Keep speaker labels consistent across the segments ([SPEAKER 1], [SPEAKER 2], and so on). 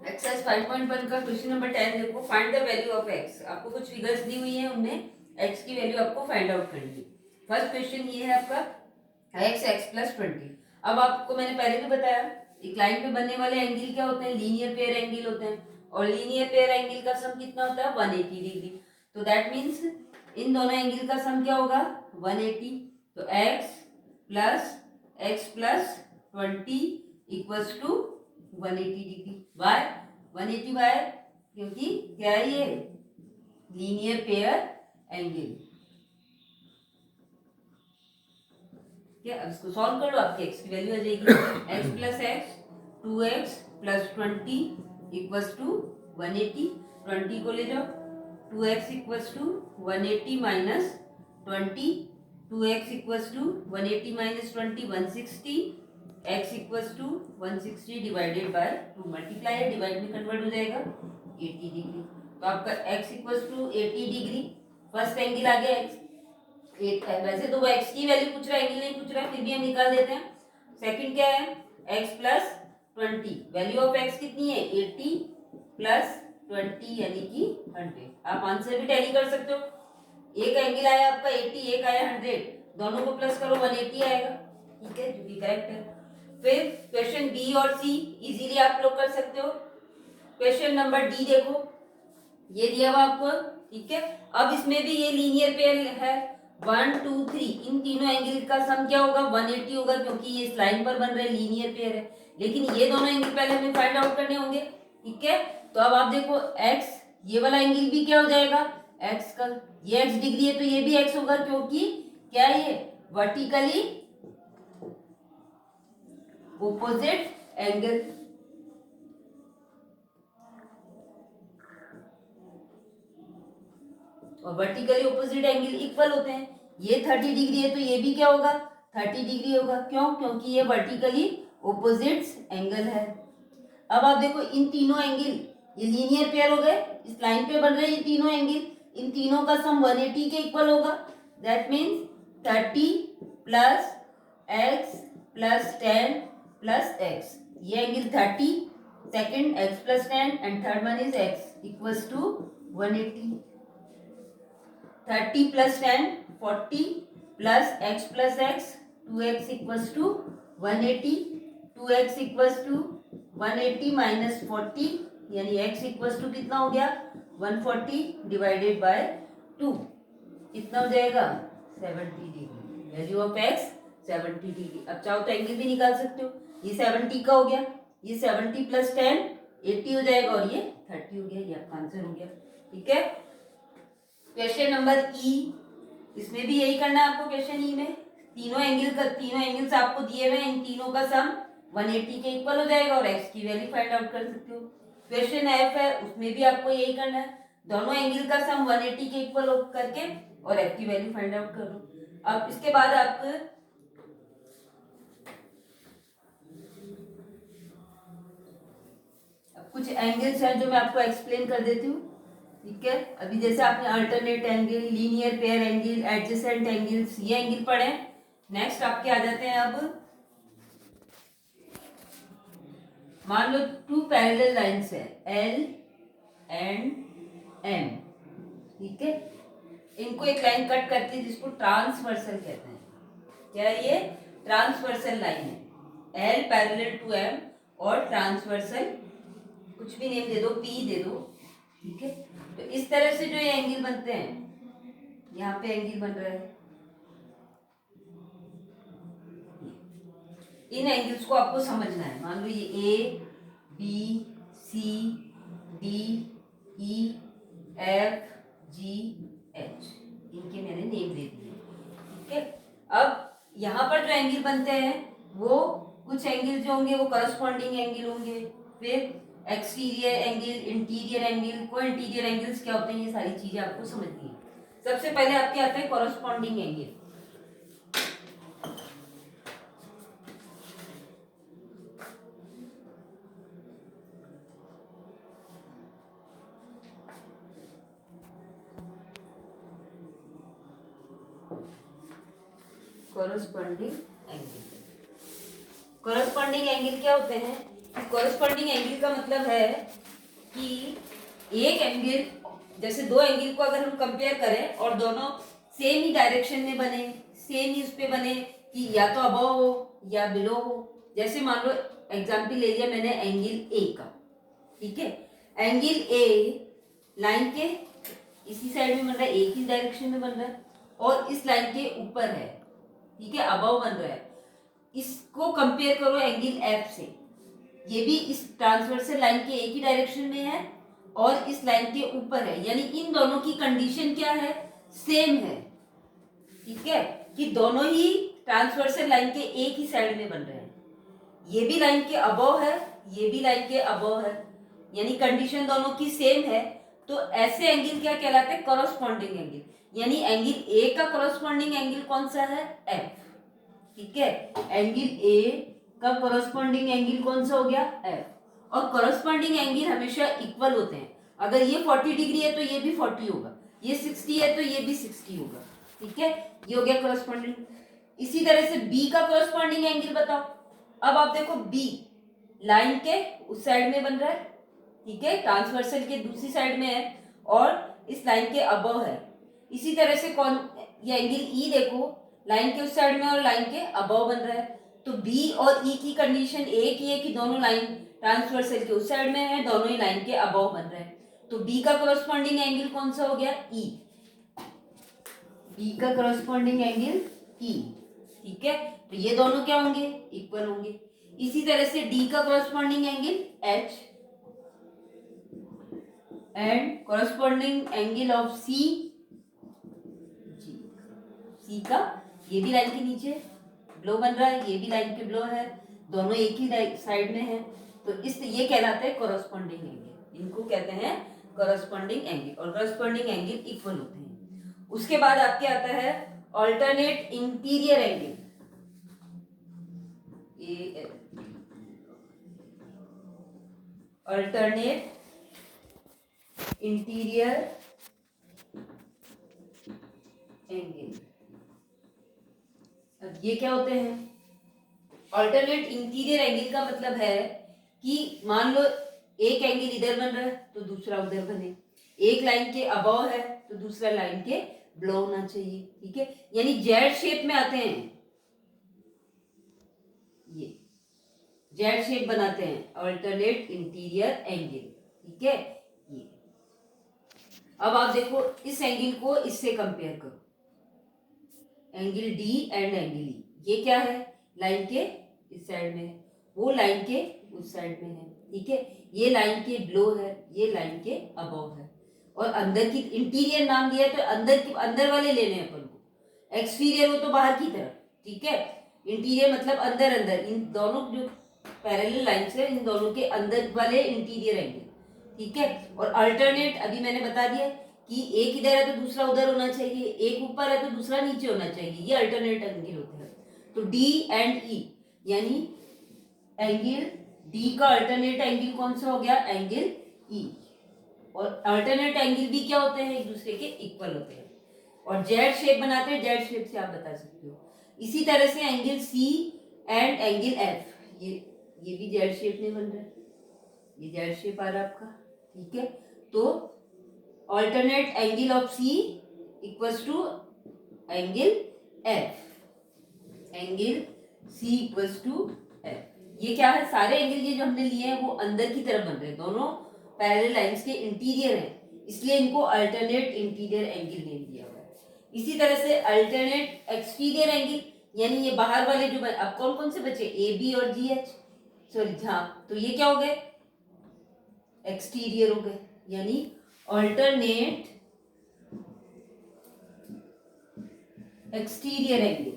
[SPEAKER 1] Exercise 5.1 का question number 10 देखो, find the value of x. आपको कुछ फिगर्स दी हुई है, उनमें एक्स की वैल्यू आपको फाइंड आउट करनी है। फर्स्ट क्वेश्चन ये है आपका एक्स प्लस 20। अब आपको मैंने पहले भी बताया, एक लाइन पे बनने वाले एंगल क्या होते हैं, लीनियर पेयर एंगल होते हैं, और लीनियर पेयर एंगल का सम कितना होता है, 180 डिग्री। तो दैट मीन्स इन दोनों एंगल का सम क्या होगा, 180। तो x plus 20 equals to 180 degree. Why 180? Why क्योंकि क्या है ये लीनियर पेयर एंगल। क्या, अब इसको सॉल्व कर लो, आपकी एक्स की वैल्यू आ जाएगी x plus x 2x plus 20 equals to 180। 20 को ले जाओ, 2x equals to 180 minus 20, 2x equals to 180 minus 20 160, x equals to 160 divided by 2। Multiply है, डिवाइड में कन्वर्ट हो जाएगा 80 डिग्री। तो आपका x equals to 80 degree. First angle आ गया x, एक है। वैसे तो वो x की वैल्यू पूछ रहा है, एंगल नहीं पूछ रहा है, फिर भी हम निकाल देते हैं। सेकंड क्या है, x plus 20। Value of x कितनी है, 80 प्लस 20 यानी कि 100। आप आंसर भी टैली कर सकते हो। एक एंगल आया आपका 80, एक आया 100, दोनों को प्लस करो 180 आएगा। ठीक है, जो कि करेक्ट है। फिर क्वेश्चन बी और सी इजीली आप लोग कर सकते हो। क्वेश्चन नंबर डी देखो, ये दिया हुआ आपको, ठीक है। अब इसमें भी ये लीनियर पेयर है, 1 2 3, इन तीनों एंगल का सम क्या होगा, 180 होगा, क्योंकि ये इस लाइन पर बन रहे लीनियर पेयर है। लेकिन ये दोनों एंगल पहले हमें फाइंड आउट करने होंगे, ठीक है। तो अब आप देखो x, ये वाला एंगल भी क्या हो जाएगा, x का, ये x डिग्री है तो ये भी x होगा, क्योंकि क्या है, ये वर्टिकली ऑपोजिट एंगल। और वर्टिकली ऑपोजिट एंगल इक्वल होते हैं। ये 30 डिग्री है तो ये भी क्या होगा, 30 डिग्री होगा। क्यों, क्योंकि ये वर्टिकली ऑपोजिट एंगल है। अब आप देखो, इन तीनों एंगल, ये लीनियर पेयर हो गए, इस लाइन पे बन रहे ये तीनों एंगल, इन तीनों का सम 180 के इक्वल होगा। That means 30 plus x plus 10 plus x. ये angle 30, second x plus 10 and third one is x equals to 180। 30 plus 10 40 plus x plus x 2x equals to 180। 2x equals to 180 minus 40 यानी x equals to कितना हो गया, 140 divided by 2, कितना हो जाएगा 70 degree. Value of x 70 degree. अब चाहो तो एंगल भी निकाल सकते हो, ये 70 का हो गया, ये 70 प्लस 10 80 हो जाएगा, और ये 30 हो गया। ये आपका आंसर हो गया, ठीक है। क्वेश्चन नंबर ई, इसमें भी यही करना है आपको। क्वेश्चन ई में तीनों एंगल्स आपको दिए हुए हैं, इन तीनों का सम 180 के इक्वल हो जाएगा, और x की वैल्यू फाइंड आउट कर सकते हो। क्वेश्चन एफ है, उसमें भी आपको यही करना है, दोनों एंगल का सम 180 के इक्वल करके और f की वैल्यू फाइंड आउट करो। अब इसके बाद आप कुछ एंगल्स हैं जो मैं आपको एक्सप्लेन कर देती हूँ, ठीक है। अभी जैसे आपने alternate angle, linear pair angle, adjacent angles, ये एंगल पढ़े। नेक्स्ट आपके आ जाते हैं, अब मान लो टू पैरेलल लाइंस है L एंड M, ठीक है। इनको एक लाइन कट करती है जिसको ट्रांसवर्सल कहते हैं। क्या है ये, ट्रांसवर्सल लाइन है। L पैरेलल टू M और ट्रांसवर्सल, कुछ भी नेम दे दो, P दे दो, ठीक है। तो इस तरह से जो ये एंगल बनते हैं, यहाँ पे एंगल बन रहा है, इन एंगल्स को आपको समझना है। मान लो ये A B C D E F G H, इनके मैंने नेम दे दिए, ठीक है। अब यहाँ पर जो एंगल बनते हैं, वो कुछ एंगल जो होंगे वो करस्पॉन्डिंग एंगल होंगे। फिर एक्सटीरियर एंगल, इंटीरियर एंगल, को इंटीरियर एंगल्स क्या होते हैं, ये सारी चीजें आपको समझनी है। सबसे पहले आपके आते हैं corresponding angle. corresponding angle, corresponding angle क्या होते हैं? कॉरस्पॉन्डिंग एंगल का मतलब है कि एक एंगल, जैसे दो एंगल को अगर हम कंपेयर करें और दोनों सेम ही डायरेक्शन में बने, सेम ही उस पे बने कि या तो अबव हो या बिलो हो। जैसे मान लो एग्जांपल ले लिया मैंने एंगल ए का, ठीक है। एंगल ए लाइन के इसी साइड में बन रहा है, एक ही डायरेक्शन में बन रहा है और इस लाइन के ऊपर है, ठीक है, अबव बन रहा है। इसको कंपेयर करो एंगल एफ से, ये भी इस ट्रांसवर्सल लाइन के एक ही डायरेक्शन में है और इस लाइन के ऊपर है, यानी इन दोनों की कंडीशन क्या है? सेम है, ठीक है, कि दोनों ही ट्रांसवर्सल लाइन के एक ही साइड में बन रहे हैं। ये भी लाइन के अबव है, ये भी लाइन के अबव है, यानी कंडीशन दोनों की सेम है। तो ऐसे एंगल क्या कहलाते हैं? Corresponding angle. यानी एंगल ए का कॉरस्पॉन्डिंग एंगल कौन सा है? एफ, ठीक है। एंगल ए का कॉरस्पॉन्डिंग एंगल कौन सा हो गया? एफ। और कॉरस्पॉन्डिंग एंगल हमेशा इक्वल होते हैं। अगर ये 40 डिग्री है तो ये भी 40 होगा, ये 60 है तो ये भी 60 होगा, ठीक है। ये हो गया कॉरस्पॉन्डिंग। इसी तरह से बी का कॉरस्पॉन्डिंग एंगल बताओ। अब आप देखो बी लाइन के उस साइड में बन रहा है, ठीक है, ट्रांसवर्सल के दूसरी साइड में है और इस लाइन के अबव है। इसी तरह से कौन, ये एंगल ई देखो, लाइन के उस साइड में और लाइन के अबव बन रहा है। तो बी और ई की कंडीशन एक ही है कि दोनों लाइन ट्रांसवर्सल के उस साइड में है, दोनों ही लाइन के अबव बन रहे हैं। तो बी का कॉरस्पॉन्डिंग एंगल कौन सा हो गया? ई। बी का कॉरस्पॉन्डिंग एंगल ई, ठीक है। तो ये दोनों क्या होंगे? इक्वल होंगे। इसी तरह से डी का corresponding angle H and corresponding angle of C, C का ये भी लाइन के नीचे ब्लो बन रहा है, ये भी लाइन के ब्लो है, दोनों एक ही साइड में है। तो इस ये कहलाते हैं कॉरस्पॉन्डिंग एंगल, इनको कहते हैं कॉरस्पॉन्डिंग एंगल। और कॉरस्पॉन्डिंग एंगल इक्वल होते हैं। उसके बाद आपके आता है alternate interior angle, alternate interior angle. अब ये क्या होते हैं? ऑल्टरनेट इंटीरियर एंगल का मतलब है कि मान लो एक एंगल इधर बन रहा है तो दूसरा उधर बने, एक लाइन के अबव है तो दूसरा लाइन के बिलो होना चाहिए, ठीक है। यानी जेड शेप में आते हैं, ये जेड शेप बनाते हैं ऑल्टरनेट इंटीरियर एंगल, ठीक है। ये अब आप देखो इस एंगल को इससे कंपेयर करो, angle D and angle E. ये क्या है? लाइन के इस साइड में है, वो लाइन के उस साइड में है, ठीक है। ये लाइन के बिलो है, ये लाइन के अबव है। और अंदर की इंटीरियर नाम दिया है तो अंदर वाले लेने हैं अपन को, एक्सटीरियर हो तो बाहर की तरफ, ठीक है। इंटीरियर मतलब अंदर अंदर, इन दोनों जो पैरेलल लाइंस है इन दोनों के अंदर वाले इंटीरियर एंगल, ठीक है। और अल्टरनेट अभी मैंने बता दिया कि एक इधर है तो दूसरा उधर होना चाहिए, एक ऊपर है तो दूसरा नीचे होना चाहिए, ये अल्टरनेट एंगल होते हैं। तो डी एंड ई, यानी एंगल डी का अल्टरनेट एंगल कौन सा हो गया? Angle E. और अल्टरनेट एंगल भी क्या होते हैं? एक दूसरे के इक्वल होते हैं। और जेड शेप बनाते हैं, जेड शेप से आप बता सकते हो। इसी तरह से angle C and angle F, ये भी जेड शेप में बन रहा है, ये जेड शेप आ रहा है आपका, ठीक है। तो alternate angle of C equals to angle F, angle C equals to F. ये क्या है? सारे एंगल ये जो हमने लिए हैं वो अंदर की तरफ बन रहे हैं, दोनों पैरेलल लाइंस के इंटीरियर हैं, इसलिए इनको अल्टरनेट इंटीरियर एंगल नेम दिया हुआ है। इसी तरह से अल्टरनेट एक्सटीरियर एंगल, यानी ये बाहर वाले जो अब कौन कौन से बचे? ए बी और जी एच, सॉरी हाँ, तो ये क्या हो गए? एक्सटीरियर हो गए, यानी अल्टरनेट एक्सटीरियर एंगल।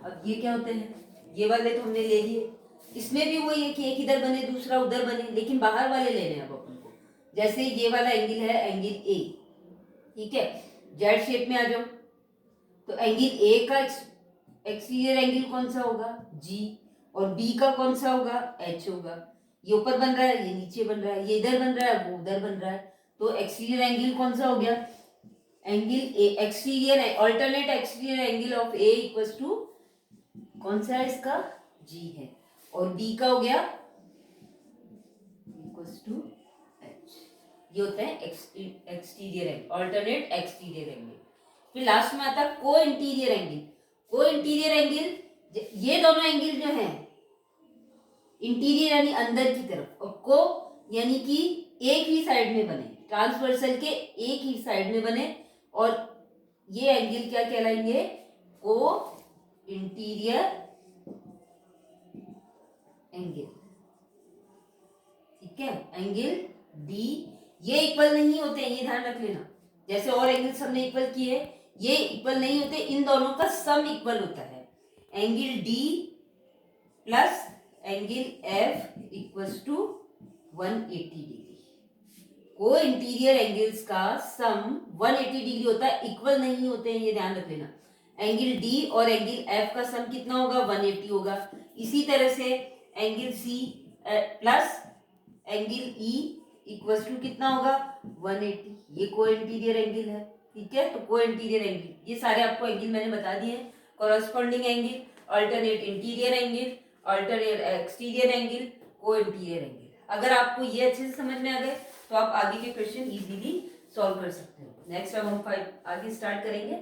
[SPEAKER 1] अब ये क्या होते हैं? ये वाले तो हमने ले लिए, इसमें भी वही है कि एक इधर बने दूसरा उधर बने, लेकिन बाहर वाले लेने हैं अब अपन को। जैसे ये वाला एंगल है एंगल ए, ठीक है, जेड शेप में आ जाओ। तो एंगल ए का एक्सटीरियर एंगल कौन सा होगा? जी। और बी का कौन सा होगा? एच होगा। ये ऊपर बन रहा है, ये नीचे बन रहा है, ये इधर बन रहा है, वो उधर बन रहा है। तो एक्सटीरियर एंगल कौन सा हो गया? Angle A exterior alternate exterior angle of A equals to कौन सा है इसका जी है और बी का हो गया इक्वल्स टू एच। ये होता है exterior angle alternate exterior angle. फिर लास्ट में आता है को इंटीरियर एंगल। को इंटीरियर एंगल ये दोनों एंगल जो हैं इंटीरियर यानी अंदर की तरफ और को यानी कि एक ही साइड में बने ट्रांसवर्सल के एक ही साइड में बने और ये एंगल क्या कहलाएंगे को इंटीरियर एंगल। ठीक है एंगल डी ये इक्वल नहीं होते ये ध्यान रख लेना जैसे और एंगल सबने इक्वल किए ये इक्वल नहीं होते इन दोनों का सम इक्वल होता है। Angle D plus angle F equals to 180 degree. को इंटीरियर एंगल्स का सम 180 डिग्री होता है इक्वल नहीं होते हैं ये ध्यान रख लेना। एंगल डी और एंगल एफ का सम कितना होगा 180 होगा। इसी तरह से angle C plus angle E equals to कितना होगा 180 ये को इंटीरियर एंगल है। ठीक है तो को इंटीरियर एंगल ये सारे आपको एंगल मैंने बता दिए हैं। Corresponding angle alternate interior angle alternate exterior angle को इंटीरियर एंगल। अगर आपको ये अच्छे से समझ में आ गए तो आप आगे के क्वेश्चन इजीली सॉल्व कर सकते हो। नेक्स्ट अब हम आगे स्टार्ट करेंगे।